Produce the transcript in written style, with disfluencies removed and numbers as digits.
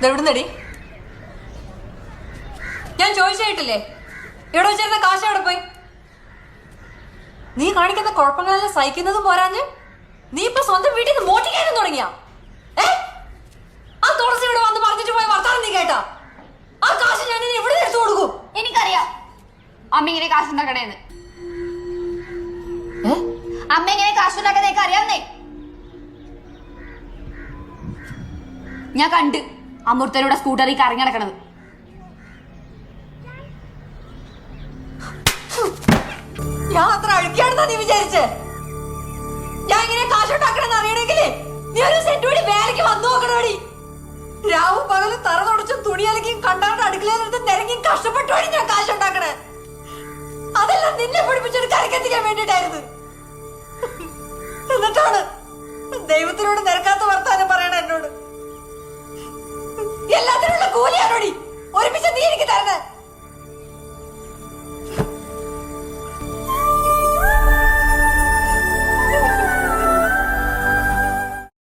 എവിടുന്നടി? ഞാൻ ചോദിച്ചായിട്ടില്ലേ എവിടെ വെച്ചിരുന്ന കാശ് എവിടെ പോയി? നീ കാണിക്കുന്ന കുഴപ്പങ്ങളെല്ലാം സഹിക്കുന്നതും പോരാഞ്ഞ് നീ ഇപ്പൊ സ്വന്തം വീട്ടിൽ നിന്ന് മോട്ടിക്കാനും തുടങ്ങിയാ? ആ തുളസി ഇവിടെ വന്ന് പറഞ്ഞിട്ട് പോയി വർത്താനം നീ കേട്ടാ? ആ കാശ് ഞാൻ ഇനി എവിടെ എടുത്തു കൊടുക്കും? എനിക്കറിയാം അമ്മ ഇങ്ങനെ കാശുണ്ടാക്കണേന്ന്. അമ്മ ഇങ്ങനെ കാശുണ്ടാക്കുന്നതൊക്കെ അറിയാവുന്നേ. ഞാൻ കണ്ട് അമൃതയുടെ സ്കൂട്ടറിൽ കറങ്ങി നടക്കണത്. ഞാൻ അത്ര അഴുക്കാണെന്നാ നീ വിചാരിച്ചേ? ഞാൻ ഇങ്ങനെ കാശുണ്ടാക്കണെന്ന് അറിയണമെങ്കിലേ നീ ഒരു സെന്റ് കൂടി വേലയ്ക്ക് വന്നു നോക്കണോടി. രാവും പകലും തറ തുടച്ചും തുണിയലക്കിയും കണ്ടാണ്ട് അടുക്കളയിലെടുത്ത് നിരങ്ങിയും കഷ്ടപ്പെട്ടുവാടി ഞാൻ കാശുണ്ടാക്കണേ. അതെല്ലാം നിന്നെ പഠിപ്പിച്ചൊരു കരക്കെത്തിക്കാൻ വേണ്ടിട്ടായിരുന്നു. എന്നിട്ടാണ് ദൈവത്തിനോട് നിരക്കാത്ത വർത്താനം പറയണ എന്നോട്. എല്ലാത്തിനുള്ള കൂലിയാണോടി ഒരുമിച്ച് നീ എനിക്ക് തരണേ?